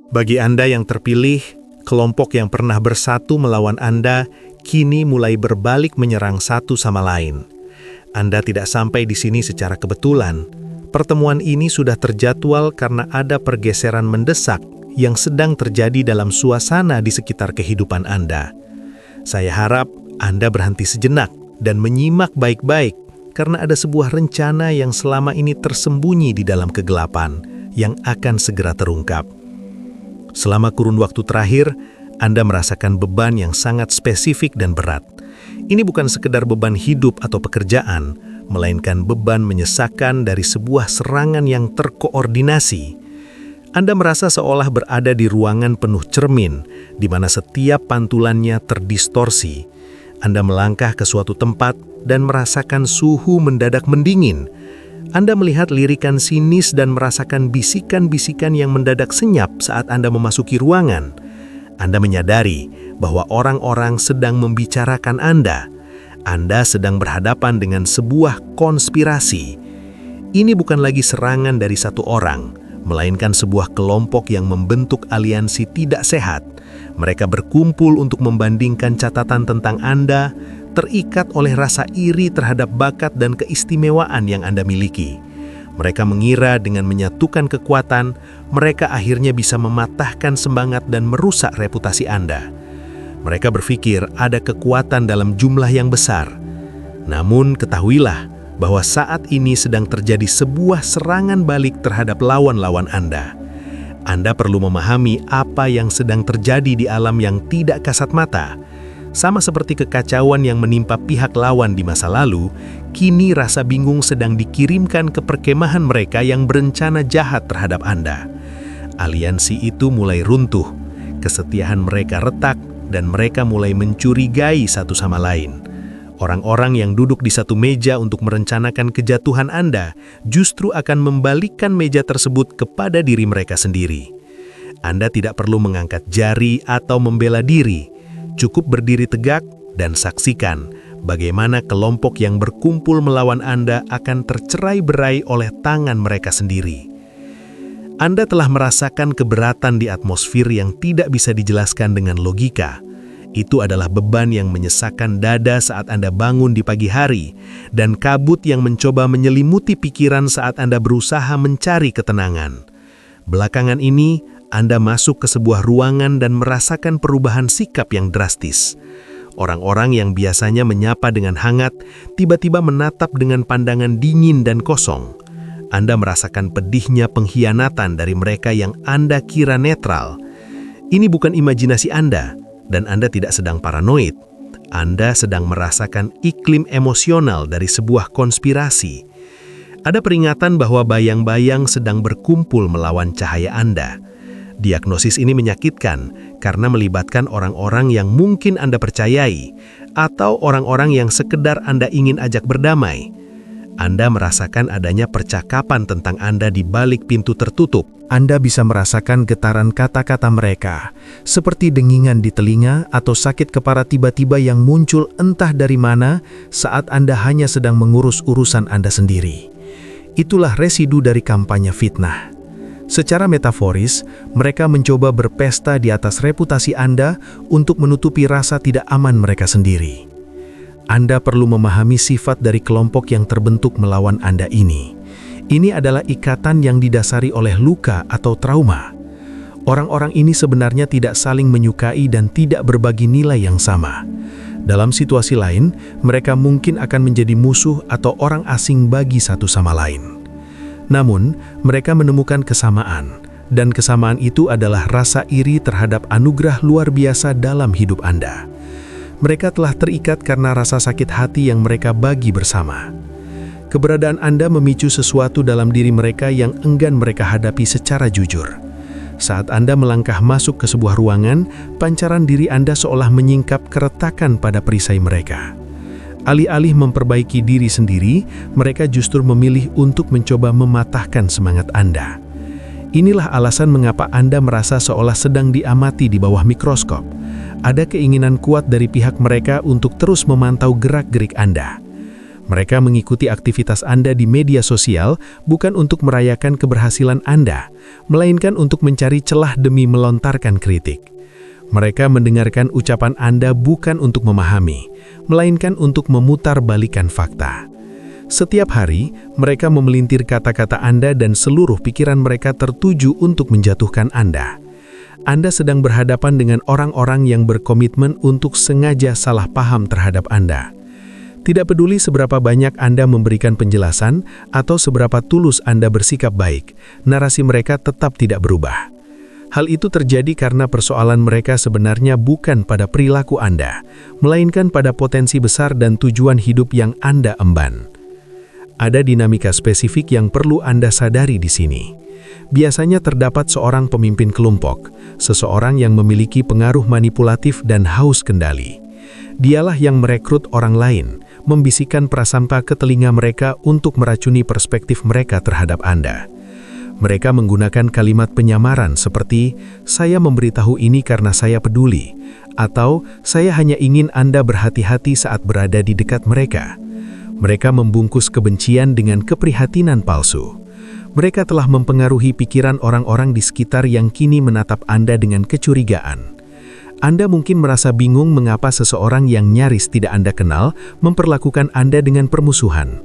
Bagi Anda yang terpilih, kelompok yang pernah bersatu melawan Anda kini mulai berbalik menyerang satu sama lain. Anda tidak sampai di sini secara kebetulan. Pertemuan ini sudah terjadwal karena ada pergeseran mendesak yang sedang terjadi dalam suasana di sekitar kehidupan Anda. Saya harap Anda berhenti sejenak dan menyimak baik-baik karena ada sebuah rencana yang selama ini tersembunyi di dalam kegelapan yang akan segera terungkap. Selama kurun waktu terakhir, Anda merasakan beban yang sangat spesifik dan berat. Ini bukan sekedar beban hidup atau pekerjaan, melainkan beban menyesakan dari sebuah serangan yang terkoordinasi. Anda merasa seolah berada di ruangan penuh cermin, di mana setiap pantulannya terdistorsi. Anda melangkah ke suatu tempat dan merasakan suhu mendadak mendingin. Anda melihat lirikan sinis dan merasakan bisikan-bisikan yang mendadak senyap saat Anda memasuki ruangan. Anda menyadari bahwa orang-orang sedang membicarakan Anda. Anda sedang berhadapan dengan sebuah konspirasi. Ini bukan lagi serangan dari satu orang, melainkan sebuah kelompok yang membentuk aliansi tidak sehat. Mereka berkumpul untuk membandingkan catatan tentang Anda, terikat oleh rasa iri terhadap bakat dan keistimewaan yang Anda miliki. Mereka mengira dengan menyatukan kekuatan, mereka akhirnya bisa mematahkan semangat dan merusak reputasi Anda. Mereka berpikir ada kekuatan dalam jumlah yang besar. Namun ketahuilah bahwa saat ini sedang terjadi sebuah serangan balik terhadap lawan-lawan Anda. Anda perlu memahami apa yang sedang terjadi di alam yang tidak kasat mata. Sama seperti kekacauan yang menimpa pihak lawan di masa lalu, kini rasa bingung sedang dikirimkan ke perkemahan mereka yang berencana jahat terhadap Anda. Aliansi itu mulai runtuh, kesetiaan mereka retak, dan mereka mulai mencurigai satu sama lain. Orang-orang yang duduk di satu meja untuk merencanakan kejatuhan Anda justru akan membalikkan meja tersebut kepada diri mereka sendiri. Anda tidak perlu mengangkat jari atau membela diri. Cukup berdiri tegak dan saksikan bagaimana kelompok yang berkumpul melawan Anda akan tercerai-berai oleh tangan mereka sendiri. Anda telah merasakan keberatan di atmosfer yang tidak bisa dijelaskan dengan logika. Itu adalah beban yang menyesakkan dada saat Anda bangun di pagi hari, dan kabut yang mencoba menyelimuti pikiran saat Anda berusaha mencari ketenangan. Belakangan ini, Anda masuk ke sebuah ruangan dan merasakan perubahan sikap yang drastis. Orang-orang yang biasanya menyapa dengan hangat, tiba-tiba menatap dengan pandangan dingin dan kosong. Anda merasakan pedihnya pengkhianatan dari mereka yang Anda kira netral. Ini bukan imajinasi Anda, dan Anda tidak sedang paranoid. Anda sedang merasakan iklim emosional dari sebuah konspirasi. Ada peringatan bahwa bayang-bayang sedang berkumpul melawan cahaya Anda. Diagnosis ini menyakitkan karena melibatkan orang-orang yang mungkin Anda percayai atau orang-orang yang sekedar Anda ingin ajak berdamai. Anda merasakan adanya percakapan tentang Anda di balik pintu tertutup. Anda bisa merasakan getaran kata-kata mereka, seperti dengingan di telinga atau sakit kepala tiba-tiba yang muncul entah dari mana saat Anda hanya sedang mengurus urusan Anda sendiri. Itulah residu dari kampanye fitnah. Secara metaforis, mereka mencoba berpesta di atas reputasi Anda untuk menutupi rasa tidak aman mereka sendiri. Anda perlu memahami sifat dari kelompok yang terbentuk melawan Anda ini. Ini adalah ikatan yang didasari oleh luka atau trauma. Orang-orang ini sebenarnya tidak saling menyukai dan tidak berbagi nilai yang sama. Dalam situasi lain, mereka mungkin akan menjadi musuh atau orang asing bagi satu sama lain. Namun, mereka menemukan kesamaan, dan kesamaan itu adalah rasa iri terhadap anugerah luar biasa dalam hidup Anda. Mereka telah terikat karena rasa sakit hati yang mereka bagi bersama. Keberadaan Anda memicu sesuatu dalam diri mereka yang enggan mereka hadapi secara jujur. Saat Anda melangkah masuk ke sebuah ruangan, pancaran diri Anda seolah menyingkap keretakan pada perisai mereka. Alih-alih memperbaiki diri sendiri, mereka justru memilih untuk mencoba mematahkan semangat Anda. Inilah alasan mengapa Anda merasa seolah sedang diamati di bawah mikroskop. Ada keinginan kuat dari pihak mereka untuk terus memantau gerak-gerik Anda. Mereka mengikuti aktivitas Anda di media sosial bukan untuk merayakan keberhasilan Anda, melainkan untuk mencari celah demi melontarkan kritik. Mereka mendengarkan ucapan Anda bukan untuk memahami, melainkan untuk memutarbalikkan fakta. Setiap hari, mereka memelintir kata-kata Anda dan seluruh pikiran mereka tertuju untuk menjatuhkan Anda. Anda sedang berhadapan dengan orang-orang yang berkomitmen untuk sengaja salah paham terhadap Anda. Tidak peduli seberapa banyak Anda memberikan penjelasan atau seberapa tulus Anda bersikap baik, narasi mereka tetap tidak berubah. Hal itu terjadi karena persoalan mereka sebenarnya bukan pada perilaku Anda, melainkan pada potensi besar dan tujuan hidup yang Anda emban. Ada dinamika spesifik yang perlu Anda sadari di sini. Biasanya terdapat seorang pemimpin kelompok, seseorang yang memiliki pengaruh manipulatif dan haus kendali. Dialah yang merekrut orang lain, membisikkan prasangka ke telinga mereka untuk meracuni perspektif mereka terhadap Anda. Mereka menggunakan kalimat penyamaran seperti, "Saya memberitahu ini karena saya peduli," atau "Saya hanya ingin Anda berhati-hati saat berada di dekat mereka." Mereka membungkus kebencian dengan keprihatinan palsu. Mereka telah mempengaruhi pikiran orang-orang di sekitar yang kini menatap Anda dengan kecurigaan. Anda mungkin merasa bingung mengapa seseorang yang nyaris tidak Anda kenal memperlakukan Anda dengan permusuhan.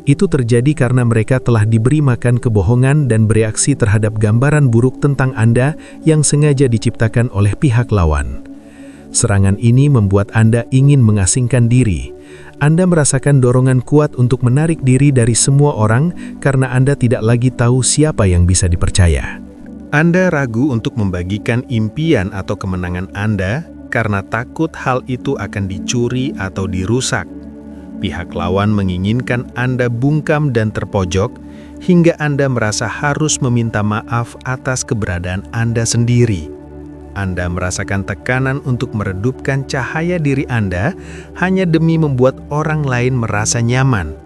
Itu terjadi karena mereka telah diberi makan kebohongan dan bereaksi terhadap gambaran buruk tentang Anda yang sengaja diciptakan oleh pihak lawan. Serangan ini membuat Anda ingin mengasingkan diri. Anda merasakan dorongan kuat untuk menarik diri dari semua orang karena Anda tidak lagi tahu siapa yang bisa dipercaya. Anda ragu untuk membagikan impian atau kemenangan Anda karena takut hal itu akan dicuri atau dirusak. Pihak lawan menginginkan Anda bungkam dan terpojok, hingga Anda merasa harus meminta maaf atas keberadaan Anda sendiri. Anda merasakan tekanan untuk meredupkan cahaya diri Anda hanya demi membuat orang lain merasa nyaman.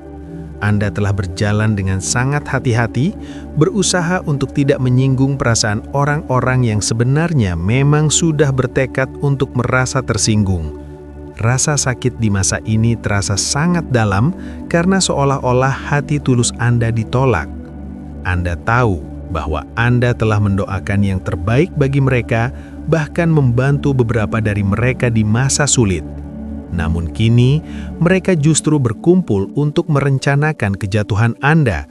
Anda telah berjalan dengan sangat hati-hati, berusaha untuk tidak menyinggung perasaan orang-orang yang sebenarnya memang sudah bertekad untuk merasa tersinggung. Rasa sakit di masa ini terasa sangat dalam karena seolah-olah hati tulus Anda ditolak. Anda tahu bahwa Anda telah mendoakan yang terbaik bagi mereka, bahkan membantu beberapa dari mereka di masa sulit. Namun kini, mereka justru berkumpul untuk merencanakan kejatuhan Anda.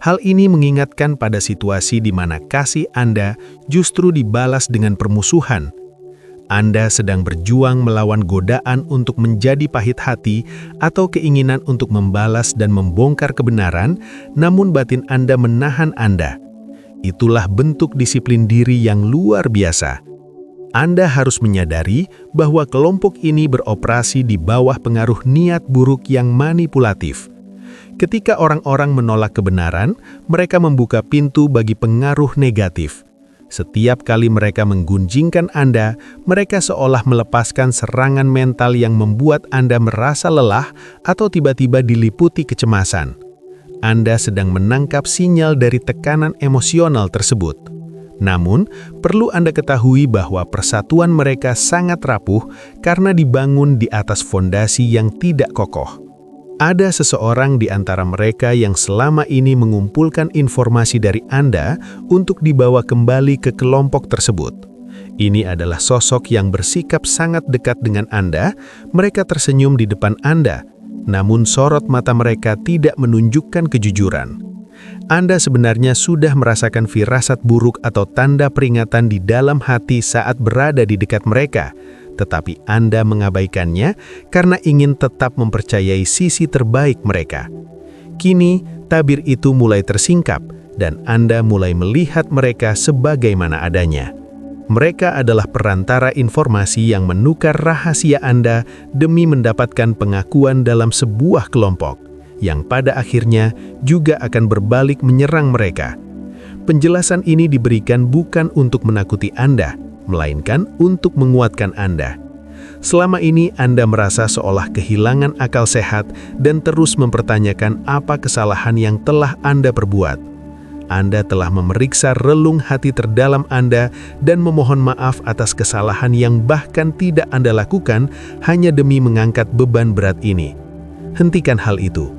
Hal ini mengingatkan pada situasi di mana kasih Anda justru dibalas dengan permusuhan. Anda sedang berjuang melawan godaan untuk menjadi pahit hati atau keinginan untuk membalas dan membongkar kebenaran, namun batin Anda menahan Anda. Itulah bentuk disiplin diri yang luar biasa. Anda harus menyadari bahwa kelompok ini beroperasi di bawah pengaruh niat buruk yang manipulatif. Ketika orang-orang menolak kebenaran, mereka membuka pintu bagi pengaruh negatif. Setiap kali mereka menggunjingkan Anda, mereka seolah melepaskan serangan mental yang membuat Anda merasa lelah atau tiba-tiba diliputi kecemasan. Anda sedang menangkap sinyal dari tekanan emosional tersebut. Namun, perlu Anda ketahui bahwa persatuan mereka sangat rapuh karena dibangun di atas fondasi yang tidak kokoh. Ada seseorang di antara mereka yang selama ini mengumpulkan informasi dari Anda untuk dibawa kembali ke kelompok tersebut. Ini adalah sosok yang bersikap sangat dekat dengan Anda. Mereka tersenyum di depan Anda, namun sorot mata mereka tidak menunjukkan kejujuran. Anda sebenarnya sudah merasakan firasat buruk atau tanda peringatan di dalam hati saat berada di dekat mereka, tetapi Anda mengabaikannya karena ingin tetap mempercayai sisi terbaik mereka. Kini, tabir itu mulai tersingkap, dan Anda mulai melihat mereka sebagaimana adanya. Mereka adalah perantara informasi yang menukar rahasia Anda demi mendapatkan pengakuan dalam sebuah kelompok, yang pada akhirnya juga akan berbalik menyerang mereka. Penjelasan ini diberikan bukan untuk menakuti Anda, melainkan untuk menguatkan Anda. Selama ini Anda merasa seolah kehilangan akal sehat dan terus mempertanyakan apa kesalahan yang telah Anda perbuat. Anda telah memeriksa relung hati terdalam Anda dan memohon maaf atas kesalahan yang bahkan tidak Anda lakukan hanya demi mengangkat beban berat ini. Hentikan hal itu.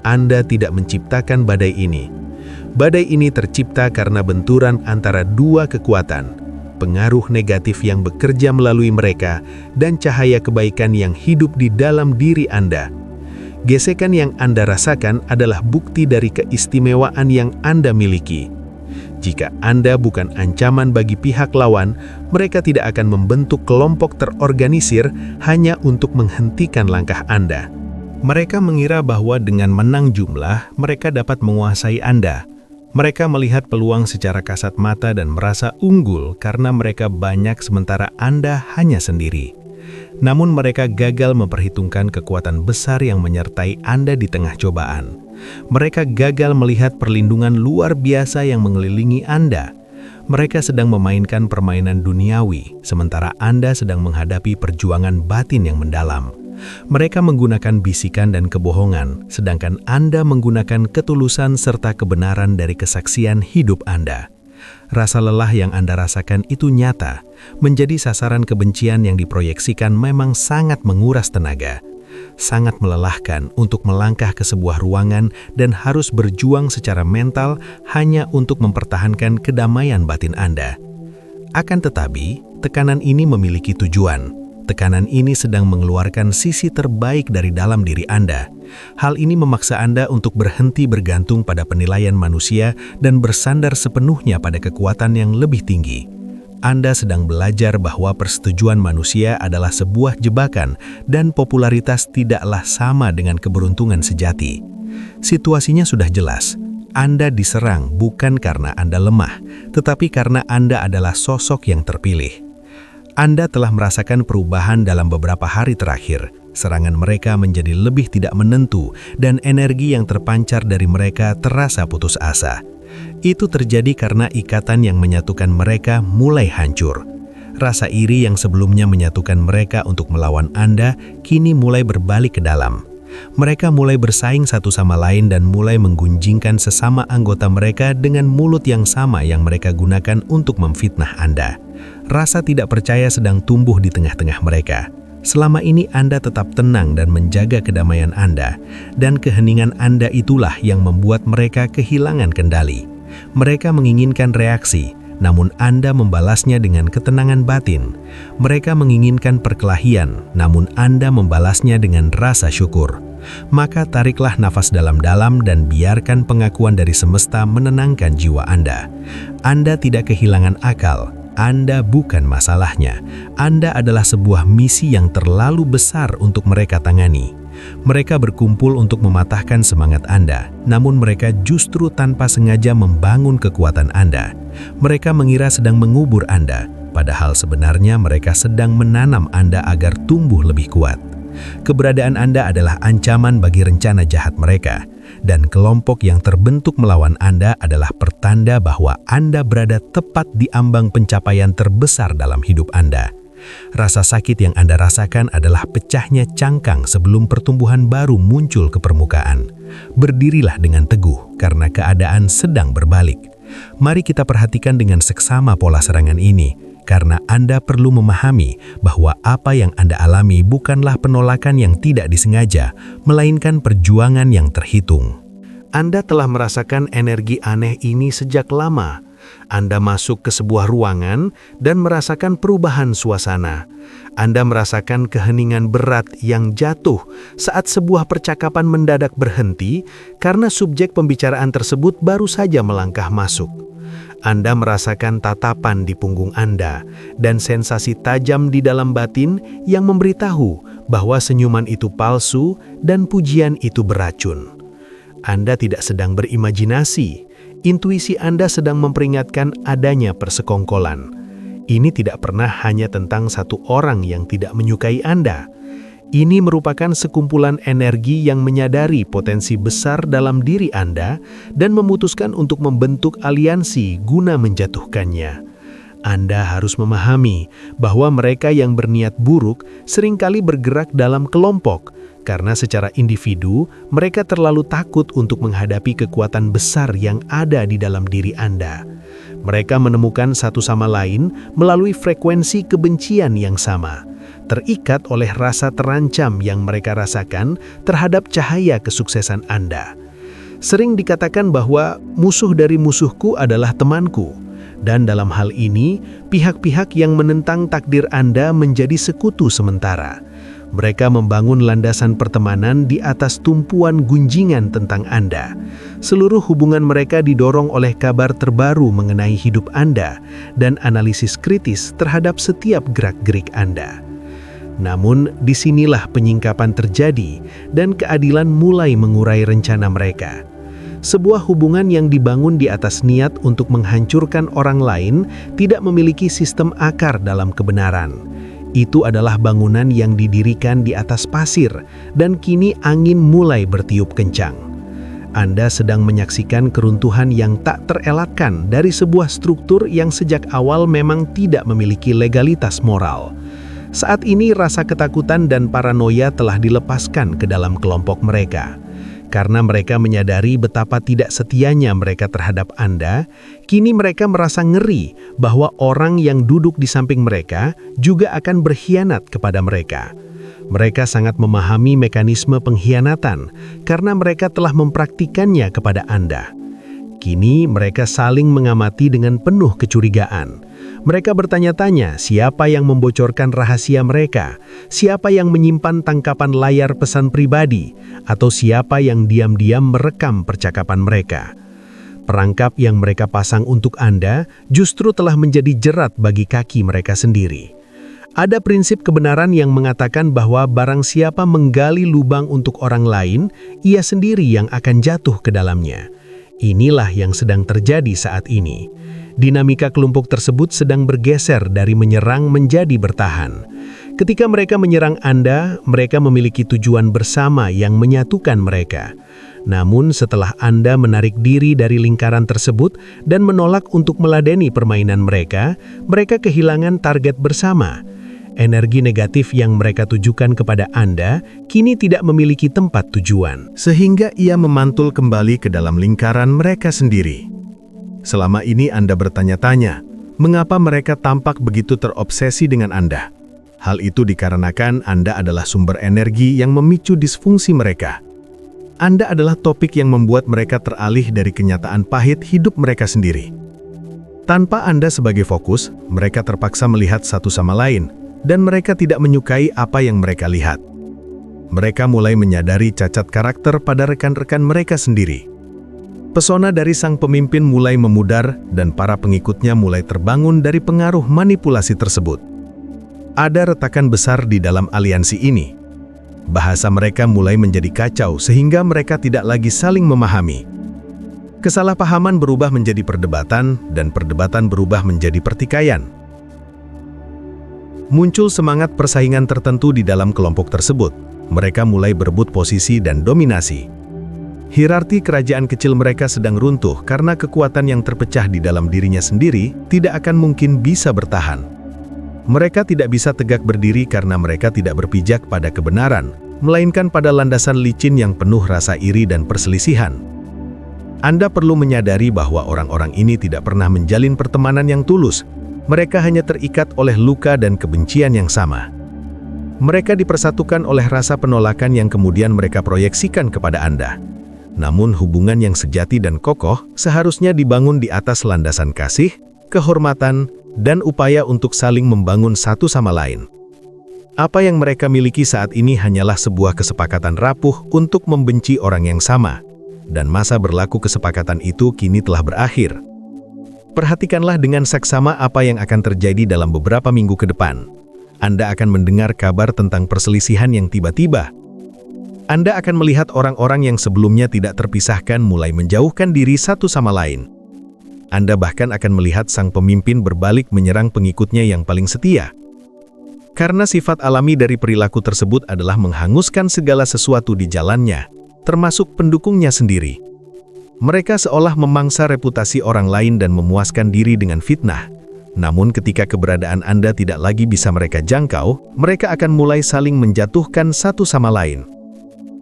Anda tidak menciptakan badai ini. Badai ini tercipta karena benturan antara dua kekuatan, pengaruh negatif yang bekerja melalui mereka, dan cahaya kebaikan yang hidup di dalam diri Anda. Gesekan yang Anda rasakan adalah bukti dari keistimewaan yang Anda miliki. Jika Anda bukan ancaman bagi pihak lawan, mereka tidak akan membentuk kelompok terorganisir hanya untuk menghentikan langkah Anda. Mereka mengira bahwa dengan menang jumlah, mereka dapat menguasai Anda. Mereka melihat peluang secara kasat mata dan merasa unggul karena mereka banyak sementara Anda hanya sendiri. Namun mereka gagal memperhitungkan kekuatan besar yang menyertai Anda di tengah cobaan. Mereka gagal melihat perlindungan luar biasa yang mengelilingi Anda. Mereka sedang memainkan permainan duniawi, sementara Anda sedang menghadapi perjuangan batin yang mendalam. Mereka menggunakan bisikan dan kebohongan, sedangkan Anda menggunakan ketulusan serta kebenaran dari kesaksian hidup Anda. Rasa lelah yang Anda rasakan itu nyata, menjadi sasaran kebencian yang diproyeksikan memang sangat menguras tenaga. Sangat melelahkan untuk melangkah ke sebuah ruangan dan harus berjuang secara mental hanya untuk mempertahankan kedamaian batin Anda. Akan tetapi, tekanan ini memiliki tujuan. Tekanan ini sedang mengeluarkan sisi terbaik dari dalam diri Anda. Hal ini memaksa Anda untuk berhenti bergantung pada penilaian manusia dan bersandar sepenuhnya pada kekuatan yang lebih tinggi. Anda sedang belajar bahwa persetujuan manusia adalah sebuah jebakan dan popularitas tidaklah sama dengan keberuntungan sejati. Situasinya sudah jelas. Anda diserang bukan karena Anda lemah, tetapi karena Anda adalah sosok yang terpilih. Anda telah merasakan perubahan dalam beberapa hari terakhir. Serangan mereka menjadi lebih tidak menentu dan energi yang terpancar dari mereka terasa putus asa. Itu terjadi karena ikatan yang menyatukan mereka mulai hancur. Rasa iri yang sebelumnya menyatukan mereka untuk melawan Anda kini mulai berbalik ke dalam. Mereka mulai bersaing satu sama lain dan mulai menggunjingkan sesama anggota mereka dengan mulut yang sama yang mereka gunakan untuk memfitnah Anda. Rasa tidak percaya sedang tumbuh di tengah-tengah mereka. Selama ini Anda tetap tenang dan menjaga kedamaian Anda, dan keheningan Anda itulah yang membuat mereka kehilangan kendali. Mereka menginginkan reaksi, namun Anda membalasnya dengan ketenangan batin. Mereka menginginkan perkelahian, namun Anda membalasnya dengan rasa syukur. Maka tariklah nafas dalam-dalam dan biarkan pengakuan dari semesta menenangkan jiwa Anda. Anda tidak kehilangan akal. Anda bukan masalahnya. Anda adalah sebuah misi yang terlalu besar untuk mereka tangani. Mereka berkumpul untuk mematahkan semangat Anda, namun mereka justru tanpa sengaja membangun kekuatan Anda. Mereka mengira sedang mengubur Anda, padahal sebenarnya mereka sedang menanam Anda agar tumbuh lebih kuat. Keberadaan Anda adalah ancaman bagi rencana jahat mereka, dan kelompok yang terbentuk melawan Anda adalah pertanda bahwa Anda berada tepat di ambang pencapaian terbesar dalam hidup Anda. Rasa sakit yang Anda rasakan adalah pecahnya cangkang sebelum pertumbuhan baru muncul ke permukaan. Berdirilah dengan teguh karena keadaan sedang berbalik. Mari kita perhatikan dengan seksama pola serangan ini, karena Anda perlu memahami bahwa apa yang Anda alami bukanlah penolakan yang tidak disengaja, melainkan perjuangan yang terhitung. Anda telah merasakan energi aneh ini sejak lama. Anda masuk ke sebuah ruangan dan merasakan perubahan suasana. Anda merasakan keheningan berat yang jatuh saat sebuah percakapan mendadak berhenti karena subjek pembicaraan tersebut baru saja melangkah masuk. Anda merasakan tatapan di punggung Anda dan sensasi tajam di dalam batin yang memberitahu bahwa senyuman itu palsu dan pujian itu beracun. Anda tidak sedang berimajinasi. Intuisi Anda sedang memperingatkan adanya persekongkolan. Ini tidak pernah hanya tentang satu orang yang tidak menyukai Anda. Ini merupakan sekumpulan energi yang menyadari potensi besar dalam diri Anda dan memutuskan untuk membentuk aliansi guna menjatuhkannya. Anda harus memahami bahwa mereka yang berniat buruk seringkali bergerak dalam kelompok, karena secara individu mereka terlalu takut untuk menghadapi kekuatan besar yang ada di dalam diri Anda. Mereka menemukan satu sama lain melalui frekuensi kebencian yang sama. terikat oleh rasa terancam yang mereka rasakan terhadap cahaya kesuksesan Anda. Sering dikatakan bahwa musuh dari musuhku adalah temanku, dan dalam hal ini, pihak-pihak yang menentang takdir Anda menjadi sekutu sementara. Mereka membangun landasan pertemanan di atas tumpuan gunjingan tentang Anda. Seluruh hubungan mereka didorong oleh kabar terbaru mengenai hidup Anda dan analisis kritis terhadap setiap gerak-gerik Anda. Namun, disinilah penyingkapan terjadi dan keadilan mulai mengurai rencana mereka. Sebuah hubungan yang dibangun di atas niat untuk menghancurkan orang lain tidak memiliki sistem akar dalam kebenaran. Itu adalah bangunan yang didirikan di atas pasir, dan kini angin mulai bertiup kencang. Anda sedang menyaksikan keruntuhan yang tak terelakkan dari sebuah struktur yang sejak awal memang tidak memiliki legalitas moral. Saat ini rasa ketakutan dan paranoia telah dilepaskan ke dalam kelompok mereka. Karena mereka menyadari betapa tidak setianya mereka terhadap Anda, kini mereka merasa ngeri bahwa orang yang duduk di samping mereka juga akan berkhianat kepada mereka. Mereka sangat memahami mekanisme pengkhianatan karena mereka telah mempraktikannya kepada Anda. Kini mereka saling mengamati dengan penuh kecurigaan. Mereka bertanya-tanya siapa yang membocorkan rahasia mereka, siapa yang menyimpan tangkapan layar pesan pribadi, atau siapa yang diam-diam merekam percakapan mereka. Perangkap yang mereka pasang untuk Anda justru telah menjadi jerat bagi kaki mereka sendiri. Ada prinsip kebenaran yang mengatakan bahwa barang siapa menggali lubang untuk orang lain, ia sendiri yang akan jatuh ke dalamnya. Inilah yang sedang terjadi saat ini. Dinamika kelompok tersebut sedang bergeser dari menyerang menjadi bertahan. Ketika mereka menyerang Anda, mereka memiliki tujuan bersama yang menyatukan mereka. Namun setelah Anda menarik diri dari lingkaran tersebut dan menolak untuk meladeni permainan mereka, mereka kehilangan target bersama. Energi negatif yang mereka tujukan kepada Anda kini tidak memiliki tempat tujuan, sehingga ia memantul kembali ke dalam lingkaran mereka sendiri. Selama ini Anda bertanya-tanya, mengapa mereka tampak begitu terobsesi dengan Anda? Hal itu dikarenakan Anda adalah sumber energi yang memicu disfungsi mereka. Anda adalah topik yang membuat mereka teralih dari kenyataan pahit hidup mereka sendiri. Tanpa Anda sebagai fokus, mereka terpaksa melihat satu sama lain, dan mereka tidak menyukai apa yang mereka lihat. Mereka mulai menyadari cacat karakter pada rekan-rekan mereka sendiri. Pesona dari sang pemimpin mulai memudar dan para pengikutnya mulai terbangun dari pengaruh manipulasi tersebut. Ada retakan besar di dalam aliansi ini. Bahasa mereka mulai menjadi kacau sehingga mereka tidak lagi saling memahami. Kesalahpahaman berubah menjadi perdebatan dan perdebatan berubah menjadi pertikaian. Muncul semangat persaingan tertentu di dalam kelompok tersebut. Mereka mulai berebut posisi dan dominasi. Hierarki kerajaan kecil mereka sedang runtuh karena kekuatan yang terpecah di dalam dirinya sendiri tidak akan mungkin bisa bertahan. Mereka tidak bisa tegak berdiri karena mereka tidak berpijak pada kebenaran, melainkan pada landasan licin yang penuh rasa iri dan perselisihan. Anda perlu menyadari bahwa orang-orang ini tidak pernah menjalin pertemanan yang tulus. Mereka hanya terikat oleh luka dan kebencian yang sama. Mereka dipersatukan oleh rasa penolakan yang kemudian mereka proyeksikan kepada Anda. Namun hubungan yang sejati dan kokoh seharusnya dibangun di atas landasan kasih, kehormatan, dan upaya untuk saling membangun satu sama lain. Apa yang mereka miliki saat ini hanyalah sebuah kesepakatan rapuh untuk membenci orang yang sama, dan masa berlaku kesepakatan itu kini telah berakhir. Perhatikanlah dengan seksama apa yang akan terjadi dalam beberapa minggu ke depan. Anda akan mendengar kabar tentang perselisihan yang tiba-tiba. Anda akan melihat orang-orang yang sebelumnya tidak terpisahkan mulai menjauhkan diri satu sama lain. Anda bahkan akan melihat sang pemimpin berbalik menyerang pengikutnya yang paling setia. Karena sifat alami dari perilaku tersebut adalah menghanguskan segala sesuatu di jalannya, termasuk pendukungnya sendiri. Mereka seolah memangsa reputasi orang lain dan memuaskan diri dengan fitnah. Namun ketika keberadaan Anda tidak lagi bisa mereka jangkau, mereka akan mulai saling menjatuhkan satu sama lain.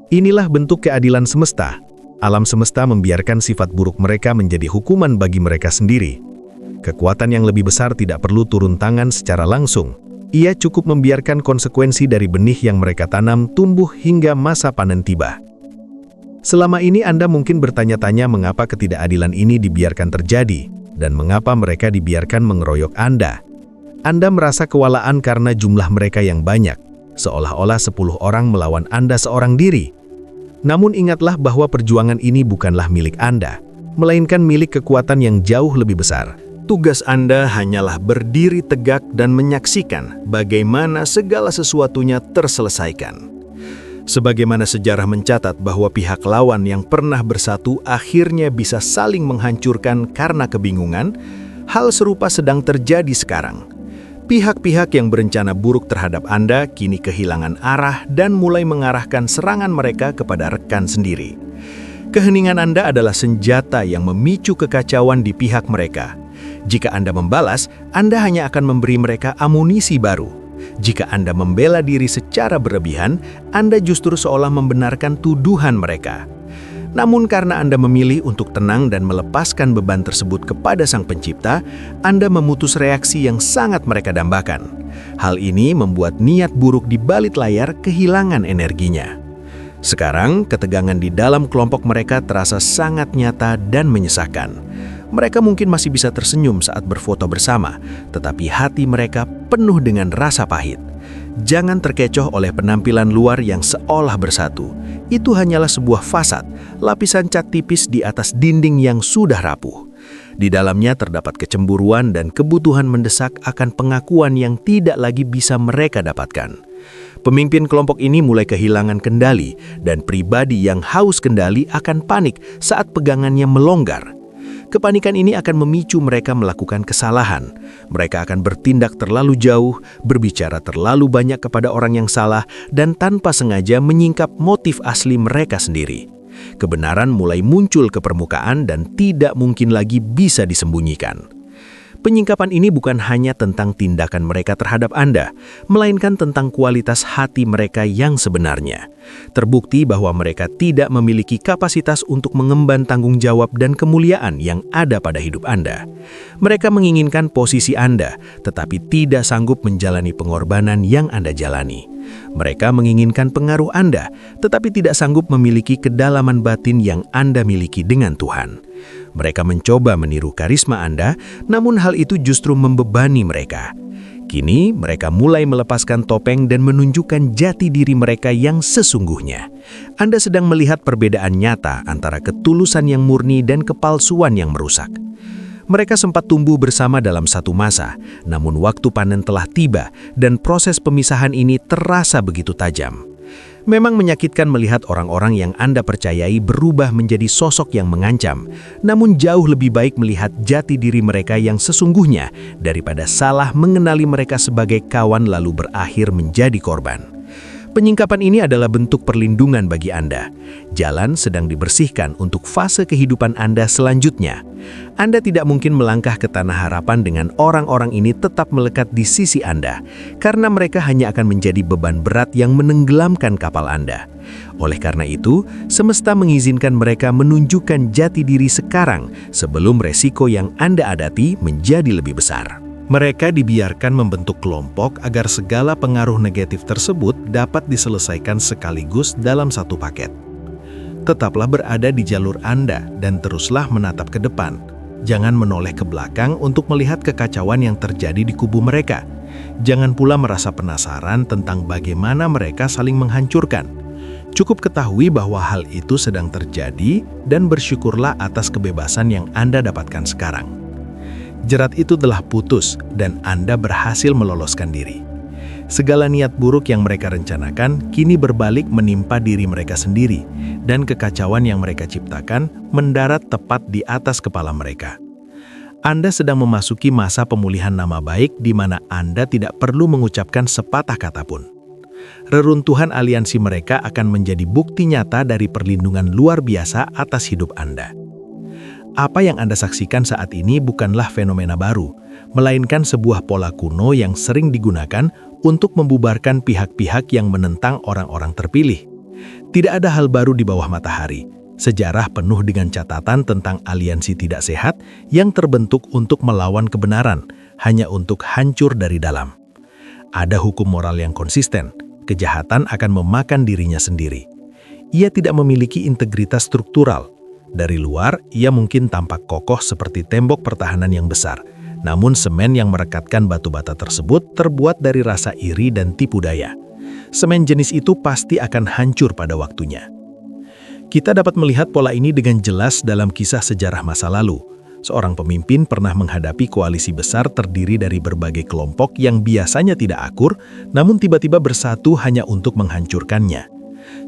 Inilah bentuk keadilan semesta. Alam semesta membiarkan sifat buruk mereka menjadi hukuman bagi mereka sendiri. Kekuatan yang lebih besar tidak perlu turun tangan secara langsung. Ia cukup membiarkan konsekuensi dari benih yang mereka tanam tumbuh hingga masa panen tiba. Selama ini Anda mungkin bertanya-tanya mengapa ketidakadilan ini dibiarkan terjadi, dan mengapa mereka dibiarkan mengeroyok Anda. Anda merasa kewalahan karena jumlah mereka yang banyak, seolah-olah 10 orang melawan Anda seorang diri. Namun ingatlah bahwa perjuangan ini bukanlah milik Anda, melainkan milik kekuatan yang jauh lebih besar. Tugas Anda hanyalah berdiri tegak dan menyaksikan bagaimana segala sesuatunya terselesaikan. Sebagaimana sejarah mencatat bahwa pihak lawan yang pernah bersatu akhirnya bisa saling menghancurkan karena kebingungan, hal serupa sedang terjadi sekarang. Pihak-pihak yang berencana buruk terhadap Anda kini kehilangan arah dan mulai mengarahkan serangan mereka kepada rekan sendiri. Keheningan Anda adalah senjata yang memicu kekacauan di pihak mereka. Jika Anda membalas, Anda hanya akan memberi mereka amunisi baru. Jika Anda membela diri secara berlebihan, Anda justru seolah membenarkan tuduhan mereka. Namun karena Anda memilih untuk tenang dan melepaskan beban tersebut kepada Sang Pencipta, Anda memutus reaksi yang sangat mereka dambakan. Hal ini membuat niat buruk di balik layar kehilangan energinya. Sekarang, ketegangan di dalam kelompok mereka terasa sangat nyata dan menyesakan. Mereka mungkin masih bisa tersenyum saat berfoto bersama, tetapi hati mereka penuh dengan rasa pahit. Jangan terkecoh oleh penampilan luar yang seolah bersatu. Itu hanyalah sebuah fasad, lapisan cat tipis di atas dinding yang sudah rapuh. Di dalamnya terdapat kecemburuan dan kebutuhan mendesak akan pengakuan yang tidak lagi bisa mereka dapatkan. Pemimpin kelompok ini mulai kehilangan kendali, dan pribadi yang haus kendali akan panik saat pegangannya melonggar. Kepanikan ini akan memicu mereka melakukan kesalahan. Mereka akan bertindak terlalu jauh, berbicara terlalu banyak kepada orang yang salah, dan tanpa sengaja menyingkap motif asli mereka sendiri. Kebenaran mulai muncul ke permukaan dan tidak mungkin lagi bisa disembunyikan. Penyingkapan ini bukan hanya tentang tindakan mereka terhadap Anda, melainkan tentang kualitas hati mereka yang sebenarnya. Terbukti bahwa mereka tidak memiliki kapasitas untuk mengemban tanggung jawab dan kemuliaan yang ada pada hidup Anda. Mereka menginginkan posisi Anda, tetapi tidak sanggup menjalani pengorbanan yang Anda jalani. Mereka menginginkan pengaruh Anda, tetapi tidak sanggup memiliki kedalaman batin yang Anda miliki dengan Tuhan. Mereka mencoba meniru karisma Anda, namun hal itu justru membebani mereka. Kini mereka mulai melepaskan topeng dan menunjukkan jati diri mereka yang sesungguhnya. Anda sedang melihat perbedaan nyata antara ketulusan yang murni dan kepalsuan yang merusak. Mereka sempat tumbuh bersama dalam satu masa, namun waktu panen telah tiba dan proses pemisahan ini terasa begitu tajam. Memang menyakitkan melihat orang-orang yang Anda percayai berubah menjadi sosok yang mengancam, namun jauh lebih baik melihat jati diri mereka yang sesungguhnya daripada salah mengenali mereka sebagai kawan lalu berakhir menjadi korban. Penyingkapan ini adalah bentuk perlindungan bagi Anda. Jalan sedang dibersihkan untuk fase kehidupan Anda selanjutnya. Anda tidak mungkin melangkah ke tanah harapan dengan orang-orang ini tetap melekat di sisi Anda, karena mereka hanya akan menjadi beban berat yang menenggelamkan kapal Anda. Oleh karena itu, semesta mengizinkan mereka menunjukkan jati diri sekarang sebelum resiko yang Anda hadapi menjadi lebih besar. Mereka dibiarkan membentuk kelompok agar segala pengaruh negatif tersebut dapat diselesaikan sekaligus dalam satu paket. Tetaplah berada di jalur Anda dan teruslah menatap ke depan. Jangan menoleh ke belakang untuk melihat kekacauan yang terjadi di kubu mereka. Jangan pula merasa penasaran tentang bagaimana mereka saling menghancurkan. Cukup ketahui bahwa hal itu sedang terjadi dan bersyukurlah atas kebebasan yang Anda dapatkan sekarang. Jerat itu telah putus dan Anda berhasil meloloskan diri. Segala niat buruk yang mereka rencanakan kini berbalik menimpa diri mereka sendiri, dan kekacauan yang mereka ciptakan mendarat tepat di atas kepala mereka. Anda sedang memasuki masa pemulihan nama baik di mana Anda tidak perlu mengucapkan sepatah kata pun. Reruntuhan aliansi mereka akan menjadi bukti nyata dari perlindungan luar biasa atas hidup Anda. Apa yang Anda saksikan saat ini bukanlah fenomena baru, melainkan sebuah pola kuno yang sering digunakan untuk membubarkan pihak-pihak yang menentang orang-orang terpilih. Tidak ada hal baru di bawah matahari. Sejarah penuh dengan catatan tentang aliansi tidak sehat yang terbentuk untuk melawan kebenaran, hanya untuk hancur dari dalam. Ada hukum moral yang konsisten, kejahatan akan memakan dirinya sendiri. Ia tidak memiliki integritas struktural. Dari luar, ia mungkin tampak kokoh seperti tembok pertahanan yang besar, namun semen yang merekatkan batu bata tersebut terbuat dari rasa iri dan tipu daya. Semen jenis itu pasti akan hancur pada waktunya. Kita dapat melihat pola ini dengan jelas dalam kisah sejarah masa lalu. Seorang pemimpin pernah menghadapi koalisi besar terdiri dari berbagai kelompok yang biasanya tidak akur, namun tiba-tiba bersatu hanya untuk menghancurkannya.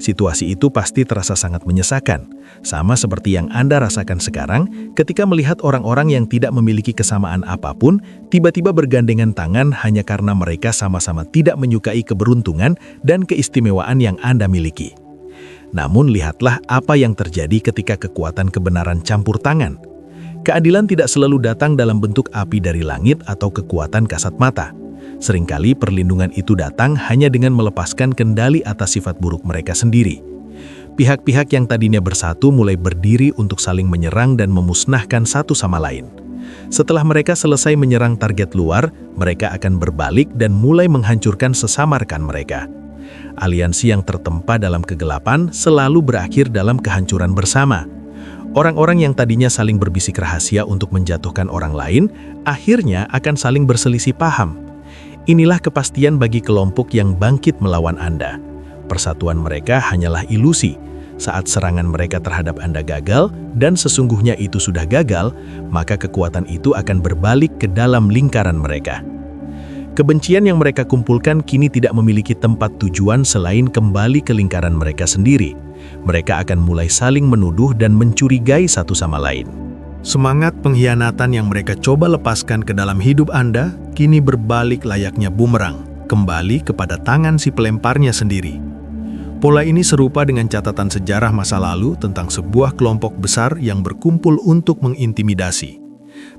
Situasi itu pasti terasa sangat menyesakan, sama seperti yang Anda rasakan sekarang ketika melihat orang-orang yang tidak memiliki kesamaan apapun tiba-tiba bergandengan tangan hanya karena mereka sama-sama tidak menyukai keberuntungan dan keistimewaan yang Anda miliki. Namun lihatlah apa yang terjadi ketika kekuatan kebenaran campur tangan. Keadilan tidak selalu datang dalam bentuk api dari langit atau kekuatan kasat mata. Seringkali perlindungan itu datang hanya dengan melepaskan kendali atas sifat buruk mereka sendiri. Pihak-pihak yang tadinya bersatu mulai berdiri untuk saling menyerang dan memusnahkan satu sama lain. Setelah mereka selesai menyerang target luar, mereka akan berbalik dan mulai menghancurkan sesama rekan mereka. Aliansi yang tertempa dalam kegelapan selalu berakhir dalam kehancuran bersama. Orang-orang yang tadinya saling berbisik rahasia untuk menjatuhkan orang lain, akhirnya akan saling berselisih paham. Inilah kepastian bagi kelompok yang bangkit melawan Anda. Persatuan mereka hanyalah ilusi. Saat serangan mereka terhadap Anda gagal, dan sesungguhnya itu sudah gagal, maka kekuatan itu akan berbalik ke dalam lingkaran mereka. Kebencian yang mereka kumpulkan kini tidak memiliki tempat tujuan selain kembali ke lingkaran mereka sendiri. Mereka akan mulai saling menuduh dan mencurigai satu sama lain. Semangat pengkhianatan yang mereka coba lepaskan ke dalam hidup Anda kini berbalik layaknya bumerang, kembali kepada tangan si pelemparnya sendiri. Pola ini serupa dengan catatan sejarah masa lalu tentang sebuah kelompok besar yang berkumpul untuk mengintimidasi.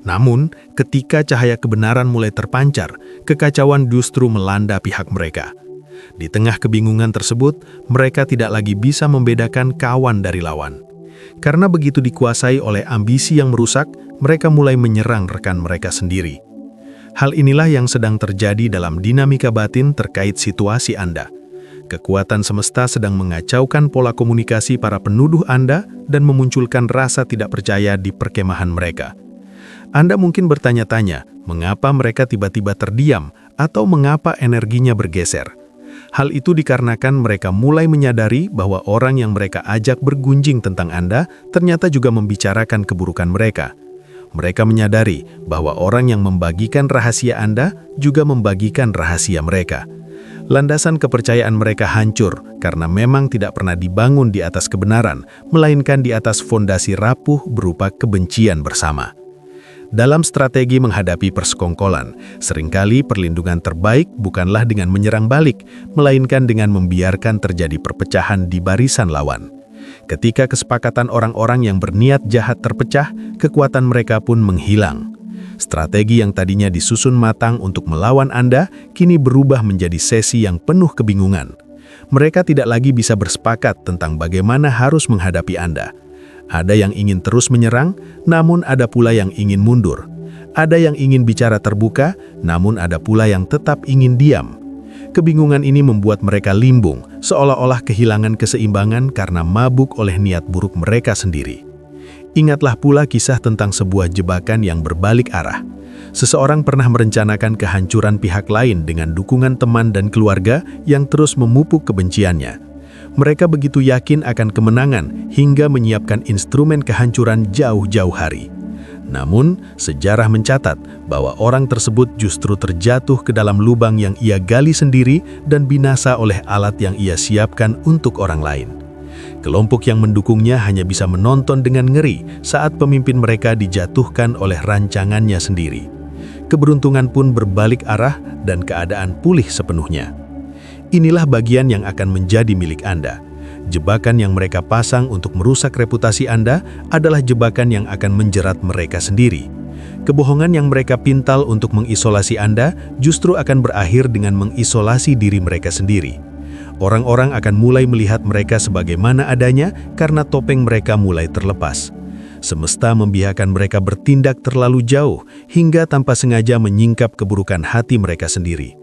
Namun, ketika cahaya kebenaran mulai terpancar, kekacauan justru melanda pihak mereka. Di tengah kebingungan tersebut, mereka tidak lagi bisa membedakan kawan dari lawan. Karena begitu dikuasai oleh ambisi yang merusak, mereka mulai menyerang rekan mereka sendiri. Hal inilah yang sedang terjadi dalam dinamika batin terkait situasi Anda. Kekuatan semesta sedang mengacaukan pola komunikasi para penuduh Anda dan memunculkan rasa tidak percaya di perkemahan mereka. Anda mungkin bertanya-tanya, mengapa mereka tiba-tiba terdiam atau mengapa energinya bergeser? Hal itu dikarenakan mereka mulai menyadari bahwa orang yang mereka ajak bergunjing tentang Anda ternyata juga membicarakan keburukan mereka. Mereka menyadari bahwa orang yang membagikan rahasia Anda juga membagikan rahasia mereka. Landasan kepercayaan mereka hancur karena memang tidak pernah dibangun di atas kebenaran, melainkan di atas fondasi rapuh berupa kebencian bersama. Dalam strategi menghadapi persekongkolan, seringkali perlindungan terbaik bukanlah dengan menyerang balik, melainkan dengan membiarkan terjadi perpecahan di barisan lawan. Ketika kesepakatan orang-orang yang berniat jahat terpecah, kekuatan mereka pun menghilang. Strategi yang tadinya disusun matang untuk melawan Anda, kini berubah menjadi sesi yang penuh kebingungan. Mereka tidak lagi bisa bersepakat tentang bagaimana harus menghadapi Anda. Ada yang ingin terus menyerang, namun ada pula yang ingin mundur. Ada yang ingin bicara terbuka, namun ada pula yang tetap ingin diam. Kebingungan ini membuat mereka limbung, seolah-olah kehilangan keseimbangan karena mabuk oleh niat buruk mereka sendiri. Ingatlah pula kisah tentang sebuah jebakan yang berbalik arah. Seseorang pernah merencanakan kehancuran pihak lain dengan dukungan teman dan keluarga yang terus memupuk kebenciannya. Mereka begitu yakin akan kemenangan hingga menyiapkan instrumen kehancuran jauh-jauh hari. Namun, sejarah mencatat bahwa orang tersebut justru terjatuh ke dalam lubang yang ia gali sendiri dan binasa oleh alat yang ia siapkan untuk orang lain. Kelompok yang mendukungnya hanya bisa menonton dengan ngeri saat pemimpin mereka dijatuhkan oleh rancangannya sendiri. Keberuntungan pun berbalik arah dan keadaan pulih sepenuhnya. Inilah bagian yang akan menjadi milik Anda. Jebakan yang mereka pasang untuk merusak reputasi Anda adalah jebakan yang akan menjerat mereka sendiri. Kebohongan yang mereka pintal untuk mengisolasi Anda justru akan berakhir dengan mengisolasi diri mereka sendiri. Orang-orang akan mulai melihat mereka sebagaimana adanya karena topeng mereka mulai terlepas. Semesta membiarkan mereka bertindak terlalu jauh hingga tanpa sengaja menyingkap keburukan hati mereka sendiri.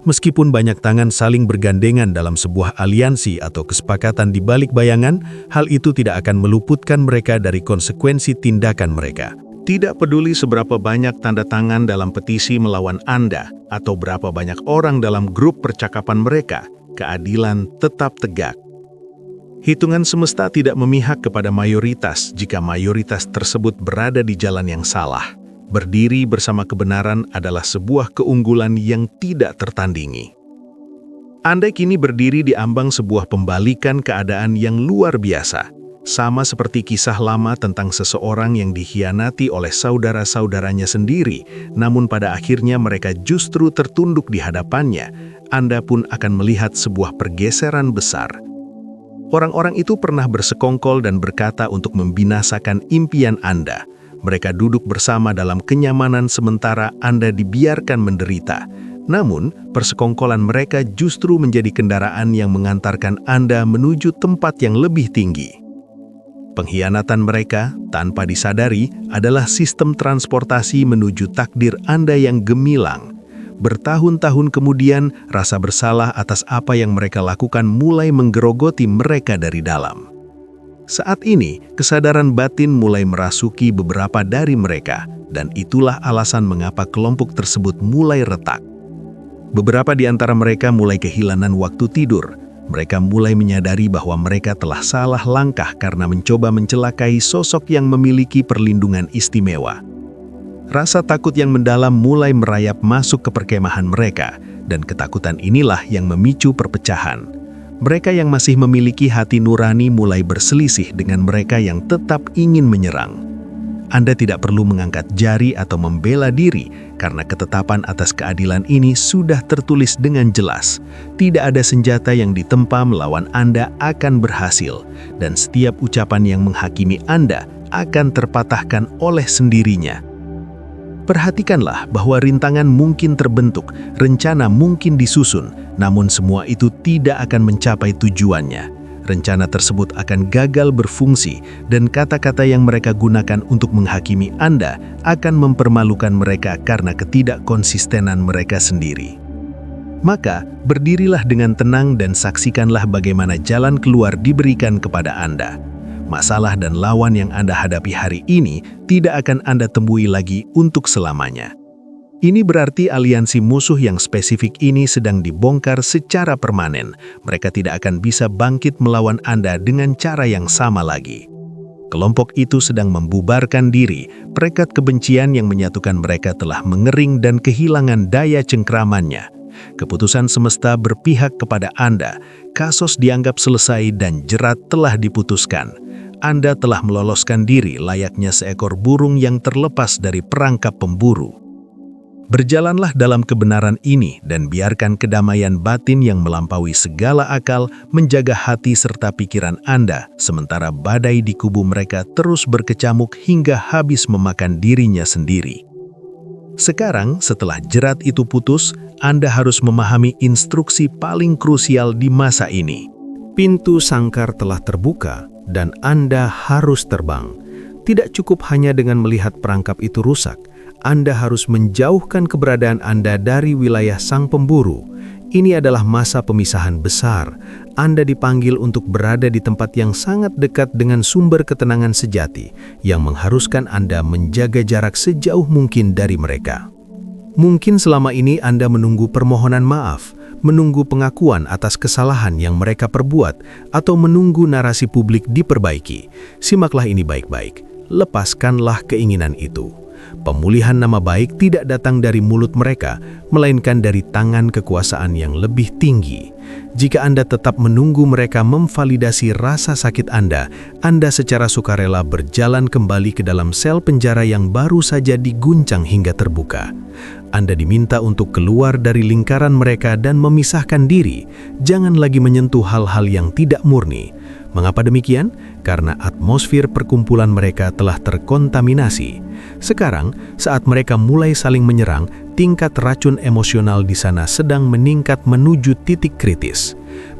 Meskipun banyak tangan saling bergandengan dalam sebuah aliansi atau kesepakatan di balik bayangan, hal itu tidak akan meluputkan mereka dari konsekuensi tindakan mereka. Tidak peduli seberapa banyak tanda tangan dalam petisi melawan Anda atau berapa banyak orang dalam grup percakapan mereka, keadilan tetap tegak. Hitungan semesta tidak memihak kepada mayoritas jika mayoritas tersebut berada di jalan yang salah. Berdiri bersama kebenaran adalah sebuah keunggulan yang tidak tertandingi. Anda kini berdiri di ambang sebuah pembalikan keadaan yang luar biasa, sama seperti kisah lama tentang seseorang yang dikhianati oleh saudara-saudaranya sendiri, namun pada akhirnya mereka justru tertunduk di hadapannya. Anda pun akan melihat sebuah pergeseran besar. Orang-orang itu pernah bersekongkol dan berkata untuk membinasakan impian Anda. Mereka duduk bersama dalam kenyamanan sementara Anda dibiarkan menderita. Namun, persekongkolan mereka justru menjadi kendaraan yang mengantarkan Anda menuju tempat yang lebih tinggi. Pengkhianatan mereka, tanpa disadari, adalah sistem transportasi menuju takdir Anda yang gemilang. Bertahun-tahun kemudian, rasa bersalah atas apa yang mereka lakukan mulai menggerogoti mereka dari dalam. Saat ini, kesadaran batin mulai merasuki beberapa dari mereka, dan itulah alasan mengapa kelompok tersebut mulai retak. Beberapa di antara mereka mulai kehilangan waktu tidur. Mereka mulai menyadari bahwa mereka telah salah langkah karena mencoba mencelakai sosok yang memiliki perlindungan istimewa. Rasa takut yang mendalam mulai merayap masuk ke perkemahan mereka, dan ketakutan inilah yang memicu perpecahan. Mereka yang masih memiliki hati nurani mulai berselisih dengan mereka yang tetap ingin menyerang. Anda tidak perlu mengangkat jari atau membela diri, karena ketetapan atas keadilan ini sudah tertulis dengan jelas. Tidak ada senjata yang ditempa melawan Anda akan berhasil, dan setiap ucapan yang menghakimi Anda akan terpatahkan oleh sendirinya. Perhatikanlah bahwa rintangan mungkin terbentuk, rencana mungkin disusun, namun semua itu tidak akan mencapai tujuannya. Rencana tersebut akan gagal berfungsi, dan kata-kata yang mereka gunakan untuk menghakimi Anda akan mempermalukan mereka karena ketidakkonsistenan mereka sendiri. Maka, berdirilah dengan tenang dan saksikanlah bagaimana jalan keluar diberikan kepada Anda. Masalah dan lawan yang Anda hadapi hari ini tidak akan Anda temui lagi untuk selamanya. Ini berarti aliansi musuh yang spesifik ini sedang dibongkar secara permanen. Mereka tidak akan bisa bangkit melawan Anda dengan cara yang sama lagi. Kelompok itu sedang membubarkan diri. Perekat kebencian yang menyatukan mereka telah mengering dan kehilangan daya cengkramannya. Keputusan semesta berpihak kepada Anda. Kasus dianggap selesai dan jerat telah diputuskan. Anda telah meloloskan diri layaknya seekor burung yang terlepas dari perangkap pemburu. Berjalanlah dalam kebenaran ini dan biarkan kedamaian batin yang melampaui segala akal menjaga hati serta pikiran Anda, sementara badai di kubu mereka terus berkecamuk hingga habis memakan dirinya sendiri. Sekarang, setelah jerat itu putus, Anda harus memahami instruksi paling krusial di masa ini. Pintu sangkar telah terbuka, dan Anda harus terbang. Tidak cukup hanya dengan melihat perangkap itu rusak, Anda harus menjauhkan keberadaan Anda dari wilayah sang pemburu. Ini adalah masa pemisahan besar. Anda dipanggil untuk berada di tempat yang sangat dekat dengan sumber ketenangan sejati, yang mengharuskan Anda menjaga jarak sejauh mungkin dari mereka. Mungkin selama ini Anda menunggu permohonan maaf, menunggu pengakuan atas kesalahan yang mereka perbuat, atau menunggu narasi publik diperbaiki. Simaklah ini baik-baik. Lepaskanlah keinginan itu. Pemulihan nama baik tidak datang dari mulut mereka, melainkan dari tangan kekuasaan yang lebih tinggi. Jika Anda tetap menunggu mereka memvalidasi rasa sakit Anda secara sukarela berjalan kembali ke dalam sel penjara yang baru saja diguncang hingga terbuka. Anda diminta untuk keluar dari lingkaran mereka dan memisahkan diri. Jangan lagi menyentuh hal-hal yang tidak murni. Mengapa demikian? Karena atmosfer perkumpulan mereka telah terkontaminasi. Sekarang, saat mereka mulai saling menyerang, tingkat racun emosional di sana sedang meningkat menuju titik kritis.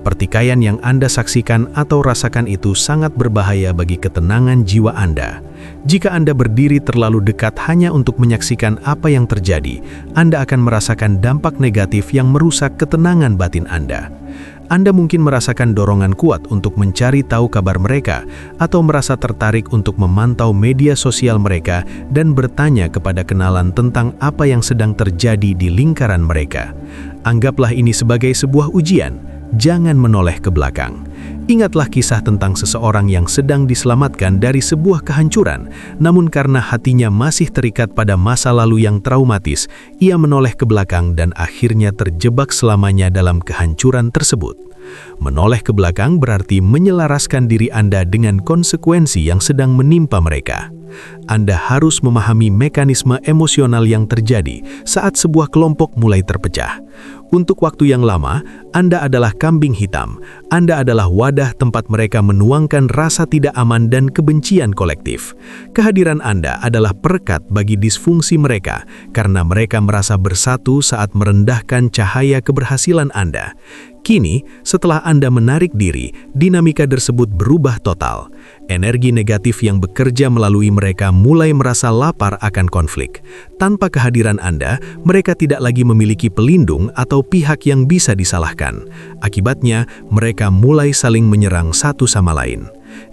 Pertikaian yang Anda saksikan atau rasakan itu sangat berbahaya bagi ketenangan jiwa Anda. Jika Anda berdiri terlalu dekat hanya untuk menyaksikan apa yang terjadi, Anda akan merasakan dampak negatif yang merusak ketenangan batin Anda. Anda mungkin merasakan dorongan kuat untuk mencari tahu kabar mereka atau merasa tertarik untuk memantau media sosial mereka dan bertanya kepada kenalan tentang apa yang sedang terjadi di lingkaran mereka. Anggaplah ini sebagai sebuah ujian. Jangan menoleh ke belakang. Ingatlah kisah tentang seseorang yang sedang diselamatkan dari sebuah kehancuran, namun karena hatinya masih terikat pada masa lalu yang traumatis, ia menoleh ke belakang dan akhirnya terjebak selamanya dalam kehancuran tersebut. Menoleh ke belakang berarti menyelaraskan diri Anda dengan konsekuensi yang sedang menimpa mereka. Anda harus memahami mekanisme emosional yang terjadi saat sebuah kelompok mulai terpecah. Untuk waktu yang lama, Anda adalah kambing hitam. Anda adalah wadah tempat mereka menuangkan rasa tidak aman dan kebencian kolektif. Kehadiran Anda adalah perekat bagi disfungsi mereka karena mereka merasa bersatu saat merendahkan cahaya keberhasilan Anda. Kini, setelah Anda menarik diri, dinamika tersebut berubah total. Energi negatif yang bekerja melalui mereka mulai merasa lapar akan konflik. Tanpa kehadiran Anda, mereka tidak lagi memiliki pelindung atau pihak yang bisa disalahkan. Akibatnya, mereka mulai saling menyerang satu sama lain.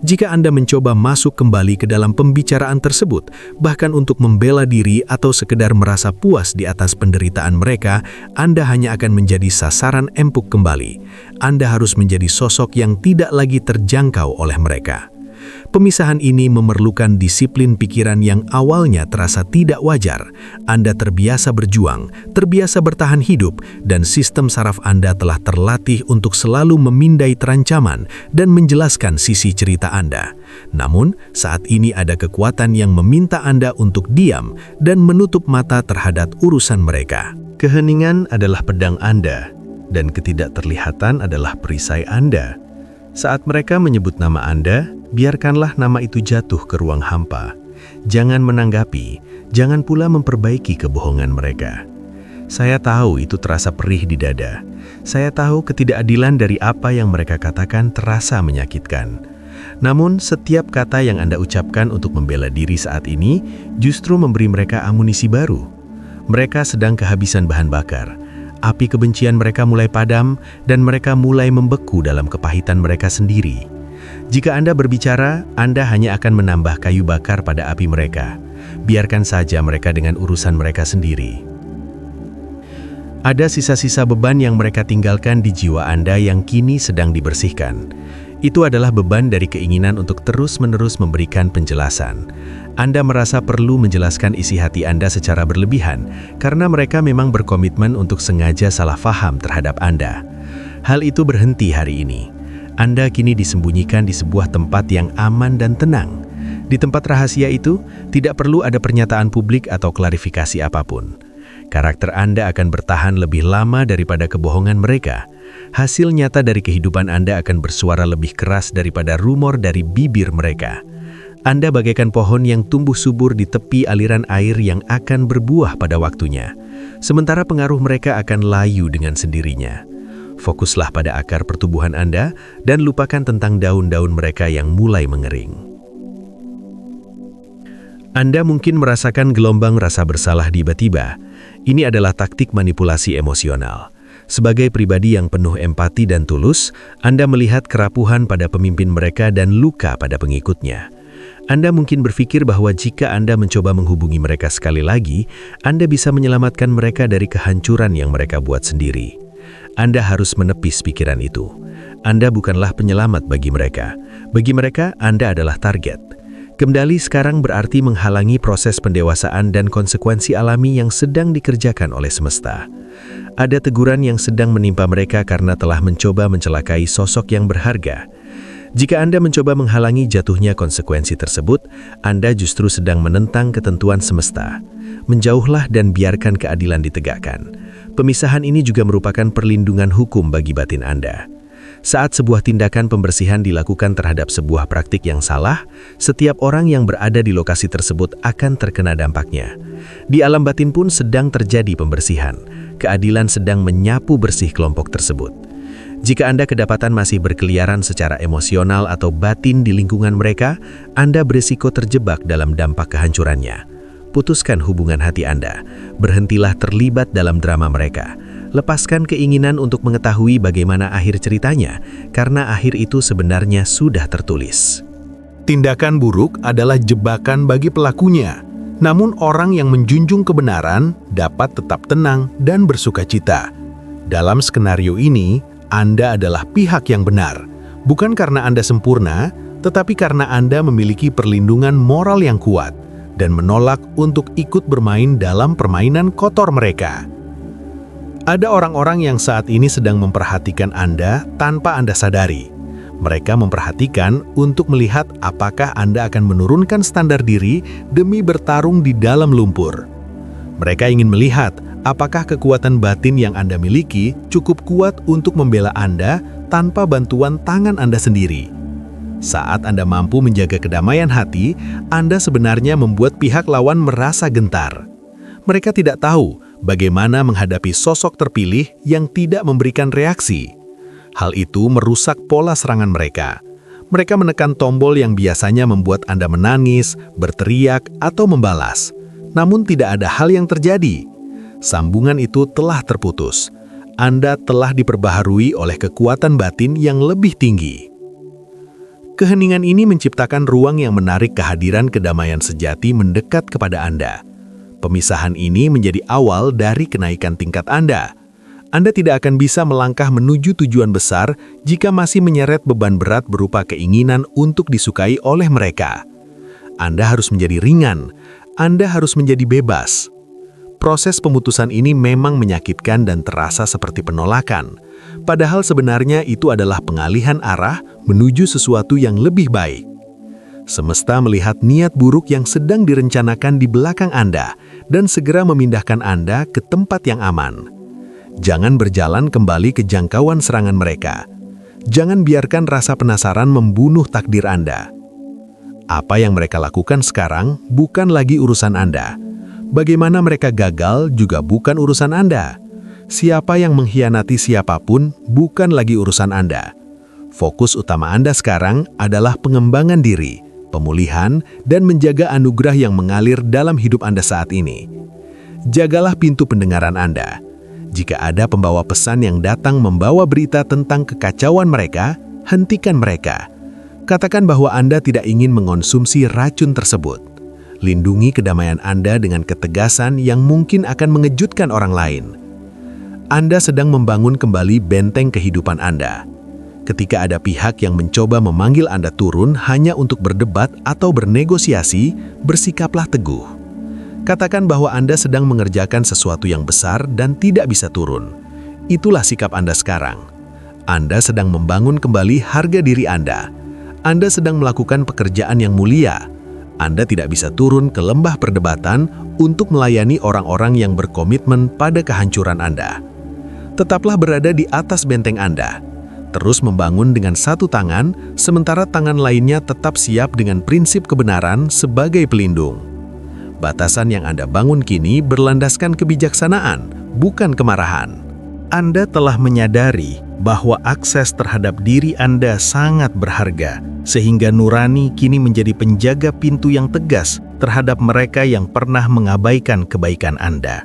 Jika Anda mencoba masuk kembali ke dalam pembicaraan tersebut, bahkan untuk membela diri atau sekedar merasa puas di atas penderitaan mereka, Anda hanya akan menjadi sasaran empuk kembali. Anda harus menjadi sosok yang tidak lagi terjangkau oleh mereka. Pemisahan ini memerlukan disiplin pikiran yang awalnya terasa tidak wajar. Anda terbiasa berjuang, terbiasa bertahan hidup, dan sistem saraf Anda telah terlatih untuk selalu memindai terancaman dan menjelaskan sisi cerita Anda. Namun, saat ini ada kekuatan yang meminta Anda untuk diam dan menutup mata terhadap urusan mereka. Keheningan adalah pedang Anda, dan ketidakterlihatan adalah perisai Anda. Saat mereka menyebut nama Anda, biarkanlah nama itu jatuh ke ruang hampa. Jangan menanggapi, jangan pula memperbaiki kebohongan mereka. Saya tahu itu terasa perih di dada. Saya tahu ketidakadilan dari apa yang mereka katakan terasa menyakitkan. Namun, setiap kata yang Anda ucapkan untuk membela diri saat ini justru memberi mereka amunisi baru. Mereka sedang kehabisan bahan bakar. Api kebencian mereka mulai padam dan mereka mulai membeku dalam kepahitan mereka sendiri. Jika Anda berbicara, Anda hanya akan menambah kayu bakar pada api mereka. Biarkan saja mereka dengan urusan mereka sendiri. Ada sisa-sisa beban yang mereka tinggalkan di jiwa Anda yang kini sedang dibersihkan. Itu adalah beban dari keinginan untuk terus-menerus memberikan penjelasan. Anda merasa perlu menjelaskan isi hati Anda secara berlebihan karena mereka memang berkomitmen untuk sengaja salah faham terhadap Anda. Hal itu berhenti hari ini. Anda kini disembunyikan di sebuah tempat yang aman dan tenang. Di tempat rahasia itu, tidak perlu ada pernyataan publik atau klarifikasi apapun. Karakter Anda akan bertahan lebih lama daripada kebohongan mereka. Hasil nyata dari kehidupan Anda akan bersuara lebih keras daripada rumor dari bibir mereka. Anda bagaikan pohon yang tumbuh subur di tepi aliran air yang akan berbuah pada waktunya. Sementara pengaruh mereka akan layu dengan sendirinya. Fokuslah pada akar pertumbuhan Anda dan lupakan tentang daun-daun mereka yang mulai mengering. Anda mungkin merasakan gelombang rasa bersalah tiba-tiba. Ini adalah taktik manipulasi emosional. Sebagai pribadi yang penuh empati dan tulus, Anda melihat kerapuhan pada pemimpin mereka dan luka pada pengikutnya. Anda mungkin berpikir bahwa jika Anda mencoba menghubungi mereka sekali lagi, Anda bisa menyelamatkan mereka dari kehancuran yang mereka buat sendiri. Anda harus menepis pikiran itu. Anda bukanlah penyelamat bagi mereka. Bagi mereka, Anda adalah target. Kembali sekarang berarti menghalangi proses pendewasaan dan konsekuensi alami yang sedang dikerjakan oleh semesta. Ada teguran yang sedang menimpa mereka karena telah mencoba mencelakai sosok yang berharga. Jika Anda mencoba menghalangi jatuhnya konsekuensi tersebut, Anda justru sedang menentang ketentuan semesta. Menjauhlah dan biarkan keadilan ditegakkan. Pemisahan ini juga merupakan perlindungan hukum bagi batin Anda. Saat sebuah tindakan pembersihan dilakukan terhadap sebuah praktik yang salah, setiap orang yang berada di lokasi tersebut akan terkena dampaknya. Di alam batin pun sedang terjadi pembersihan. Keadilan sedang menyapu bersih kelompok tersebut. Jika Anda kedapatan masih berkeliaran secara emosional atau batin di lingkungan mereka, Anda berisiko terjebak dalam dampak kehancurannya. Putuskan hubungan hati Anda, berhentilah terlibat dalam drama mereka. Lepaskan keinginan untuk mengetahui bagaimana akhir ceritanya, karena akhir itu sebenarnya sudah tertulis. Tindakan buruk adalah jebakan bagi pelakunya. Namun orang yang menjunjung kebenaran dapat tetap tenang dan bersukacita. Dalam skenario ini, Anda adalah pihak yang benar, bukan karena Anda sempurna, tetapi karena Anda memiliki perlindungan moral yang kuat dan menolak untuk ikut bermain dalam permainan kotor mereka. Ada orang-orang yang saat ini sedang memperhatikan Anda tanpa Anda sadari. Mereka memperhatikan untuk melihat apakah Anda akan menurunkan standar diri demi bertarung di dalam lumpur. Mereka ingin melihat apakah kekuatan batin yang Anda miliki cukup kuat untuk membela Anda tanpa bantuan tangan Anda sendiri. Saat Anda mampu menjaga kedamaian hati, Anda sebenarnya membuat pihak lawan merasa gentar. Mereka tidak tahu bagaimana menghadapi sosok terpilih yang tidak memberikan reaksi. Hal itu merusak pola serangan mereka. Mereka menekan tombol yang biasanya membuat Anda menangis, berteriak, atau membalas. Namun tidak ada hal yang terjadi. Sambungan itu telah terputus. Anda telah diperbaharui oleh kekuatan batin yang lebih tinggi. Keheningan ini menciptakan ruang yang menarik kehadiran kedamaian sejati mendekat kepada Anda. Pemisahan ini menjadi awal dari kenaikan tingkat Anda. Anda tidak akan bisa melangkah menuju tujuan besar jika masih menyeret beban berat berupa keinginan untuk disukai oleh mereka. Anda harus menjadi ringan. Anda harus menjadi bebas. Proses pemutusan ini memang menyakitkan dan terasa seperti penolakan. Padahal sebenarnya itu adalah pengalihan arah menuju sesuatu yang lebih baik. Semesta melihat niat buruk yang sedang direncanakan di belakang Anda dan segera memindahkan Anda ke tempat yang aman. Jangan berjalan kembali ke jangkauan serangan mereka. Jangan biarkan rasa penasaran membunuh takdir Anda. Apa yang mereka lakukan sekarang bukan lagi urusan Anda. Bagaimana mereka gagal juga bukan urusan Anda. Siapa yang mengkhianati siapapun bukan lagi urusan Anda. Fokus utama Anda sekarang adalah pengembangan diri, pemulihan, dan menjaga anugerah yang mengalir dalam hidup Anda saat ini. Jagalah pintu pendengaran Anda. Jika ada pembawa pesan yang datang membawa berita tentang kekacauan mereka, hentikan mereka. Katakan bahwa Anda tidak ingin mengonsumsi racun tersebut. Lindungi kedamaian Anda dengan ketegasan yang mungkin akan mengejutkan orang lain. Anda sedang membangun kembali benteng kehidupan Anda. Ketika ada pihak yang mencoba memanggil Anda turun hanya untuk berdebat atau bernegosiasi, bersikaplah teguh. Katakan bahwa Anda sedang mengerjakan sesuatu yang besar dan tidak bisa turun. Itulah sikap Anda sekarang. Anda sedang membangun kembali harga diri Anda. Anda sedang melakukan pekerjaan yang mulia. Anda tidak bisa turun ke lembah perdebatan untuk melayani orang-orang yang berkomitmen pada kehancuran Anda. Tetaplah berada di atas benteng Anda. Terus membangun dengan satu tangan, sementara tangan lainnya tetap siap dengan prinsip kebenaran sebagai pelindung. Batasan yang Anda bangun kini berlandaskan kebijaksanaan, bukan kemarahan. Anda telah menyadari bahwa akses terhadap diri Anda sangat berharga, sehingga nurani kini menjadi penjaga pintu yang tegas terhadap mereka yang pernah mengabaikan kebaikan Anda.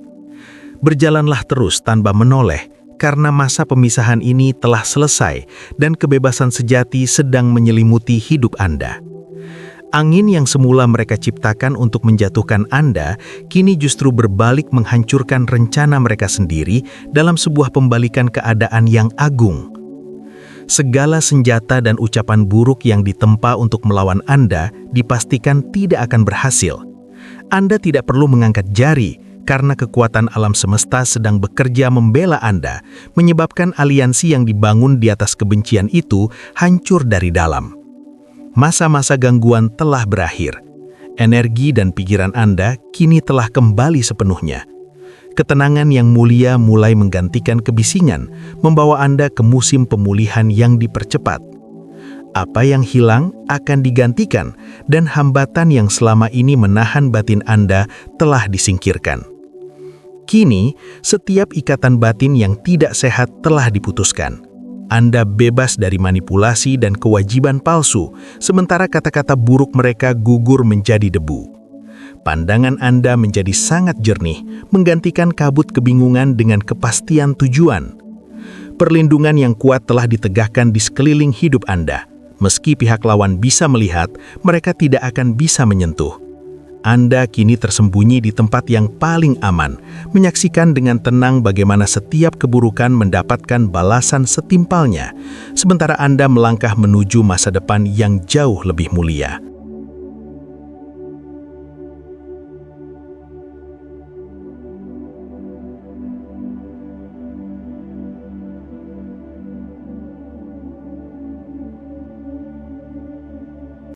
Berjalanlah terus tanpa menoleh, karena masa pemisahan ini telah selesai dan kebebasan sejati sedang menyelimuti hidup Anda. Angin yang semula mereka ciptakan untuk menjatuhkan Anda, kini justru berbalik menghancurkan rencana mereka sendiri dalam sebuah pembalikan keadaan yang agung. Segala senjata dan ucapan buruk yang ditempa untuk melawan Anda dipastikan tidak akan berhasil. Anda tidak perlu mengangkat jari, karena kekuatan alam semesta sedang bekerja membela Anda, menyebabkan aliansi yang dibangun di atas kebencian itu hancur dari dalam. Masa-masa gangguan telah berakhir. Energi dan pikiran Anda kini telah kembali sepenuhnya. Ketenangan yang mulia mulai menggantikan kebisingan, membawa Anda ke musim pemulihan yang dipercepat. Apa yang hilang akan digantikan, dan hambatan yang selama ini menahan batin Anda telah disingkirkan. Kini, setiap ikatan batin yang tidak sehat telah diputuskan. Anda bebas dari manipulasi dan kewajiban palsu, sementara kata-kata buruk mereka gugur menjadi debu. Pandangan Anda menjadi sangat jernih, menggantikan kabut kebingungan dengan kepastian tujuan. Perlindungan yang kuat telah ditegakkan di sekeliling hidup Anda. Meski pihak lawan bisa melihat, mereka tidak akan bisa menyentuh. Anda kini tersembunyi di tempat yang paling aman, menyaksikan dengan tenang bagaimana setiap keburukan mendapatkan balasan setimpalnya, sementara Anda melangkah menuju masa depan yang jauh lebih mulia.